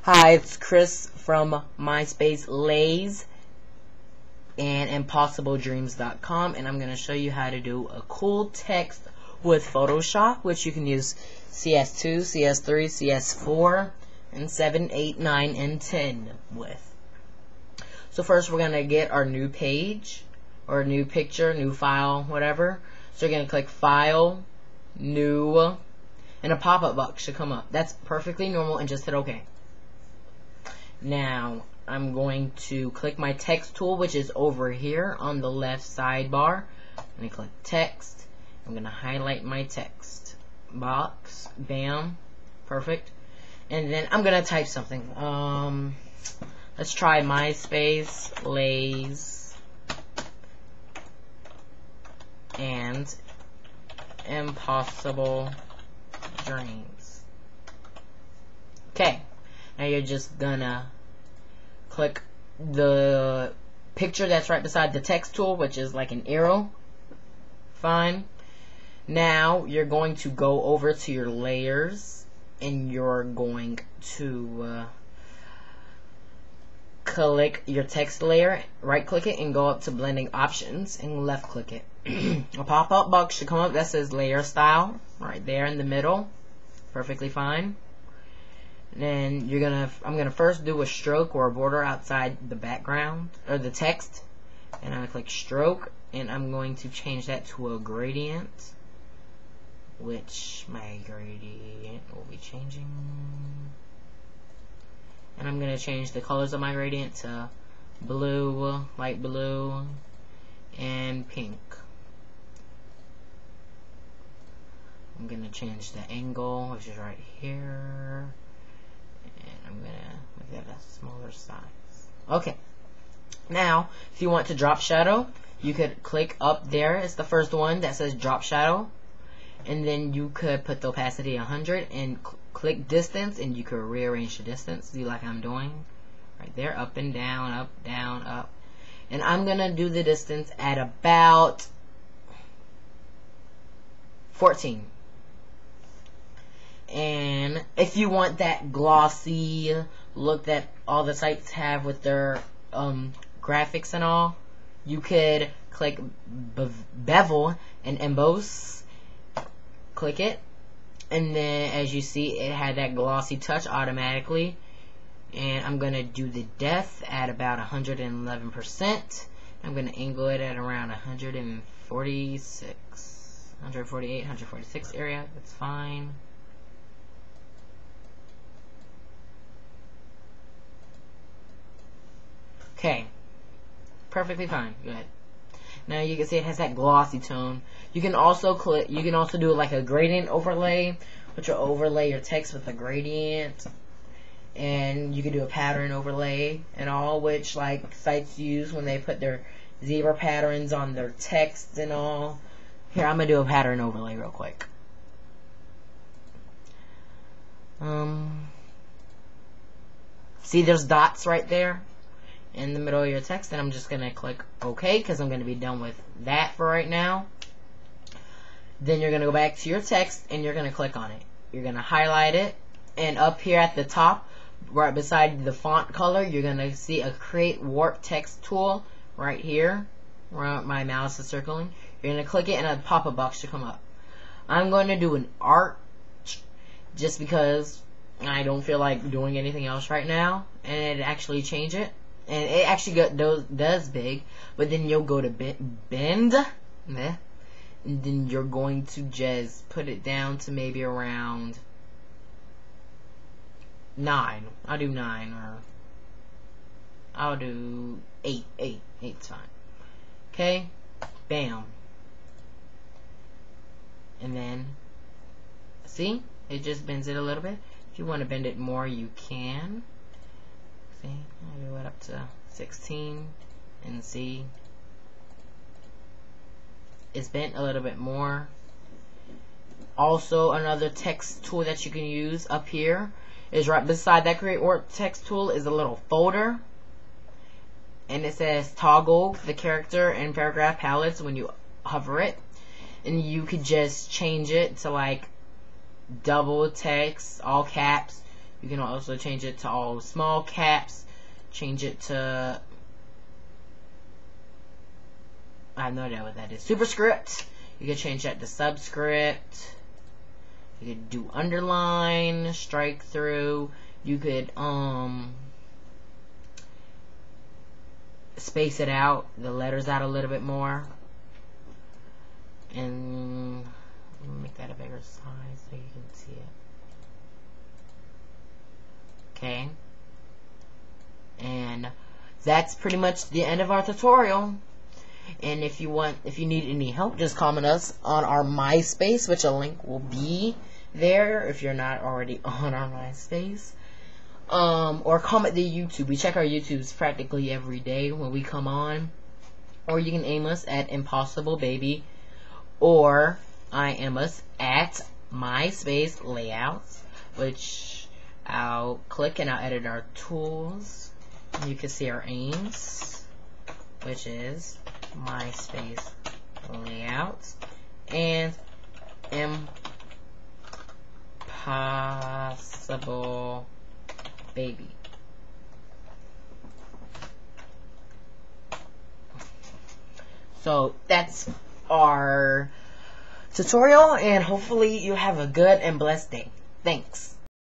Hi, it's Chris from MySpace Lays and ImpossibleDreams.com, and I'm going to show you how to do a cool text with Photoshop, which you can use CS2, CS3, CS4, and 7, 8, 9, and 10 with. So first we're going to get our new page, or new picture, new file, whatever. So you're going to click File, New, and a pop-up box should come up. That's perfectly normal, and just hit OK. Now, I'm going to click my text tool, which is over here on the left sidebar. I'm going to click text. I'm going to highlight my text box. Bam. Perfect. And then I'm going to type something. Let's try MySpace Lays and Impossible Dreams. Okay. Now you're just gonna click the picture that's right beside the text tool, which is like an arrow. Fine. Now you're going to go over to your layers and you're going to click your text layer, right click it and go up to blending options and left click it. A pop-up box should come up that says layer style right there in the middle. Perfectly fine. Then I'm gonna first do a stroke or a border outside the background or the text, and I'm gonna click stroke, and I'm going to change that to a gradient, which my gradient will be changing, and I'm gonna change the colors of my gradient to blue, light blue, and pink. I'm gonna change the angle, which is right here. And I'm gonna make that a smaller size. Okay. Now, if you want to drop shadow, you could click up there. It's the first one that says drop shadow. And then you could put the opacity 100 and click distance, and you could rearrange the distance. See, like I'm doing right there, up and down, up, down, up. And I'm gonna do the distance at about 14. And if you want that glossy look that all the sites have with their graphics and all, you could click bevel and emboss. Click it, and then as you see, it had that glossy touch automatically. And I'm gonna do the depth at about 111%. I'm gonna angle it at around 146, 148, 146 area. That's fine. Okay, perfectly fine. Good. Now you can see it has that glossy tone. You can also click. You can also do like a gradient overlay, which will overlay your text with a gradient, and you can do a pattern overlay and all, which like sites use when they put their zebra patterns on their text and all. Here, I'm gonna do a pattern overlay real quick. See, there's dots right there in the middle of your text, and I'm just gonna click OK because I'm gonna be done with that for right now. Then you're gonna go back to your text and you're gonna click on it. You're gonna highlight it, and up here at the top, right beside the font color, you're gonna see a create warp text tool right here where my mouse is circling. You're gonna click it and a pop-up box should come up. I'm going to do an arch just because I don't feel like doing anything else right now, and it actually change it. And it actually does big, but then you'll go to bend, and then you're going to just put it down to maybe around 9. I'll do 9, or I'll do 8. 8's fine. Okay, bam. And then, see, it just bends it a little bit. If you want to bend it more, you can. See, I do it up to 16, and see, it's bent a little bit more. Also, another text tool that you can use up here is right beside that create warp text tool is a little folder, and it says toggle the character and paragraph palettes when you hover it, and you could just change it to like double text, all caps. You can also change it to all small caps. Change it to, I have no idea what that is. Superscript. You can change that to subscript. You could do underline, strike through. You could space it out, the letters out a little bit more. And make that a bigger size so you can see it. Okay. And that's pretty much the end of our tutorial. And if you need any help, just comment us on our MySpace, which a link will be there if you're not already on our MySpace. Or comment the YouTube. We check our YouTubes practically every day when we come on. Or you can aim us at Impossible Baby, or I am us at MySpace Layouts, which I'll click and I'll edit our tools. You can see our aims, which is MySpace Layouts and Impossible Baby. So that's our tutorial, and hopefully you have a good and blessed day. Thanks.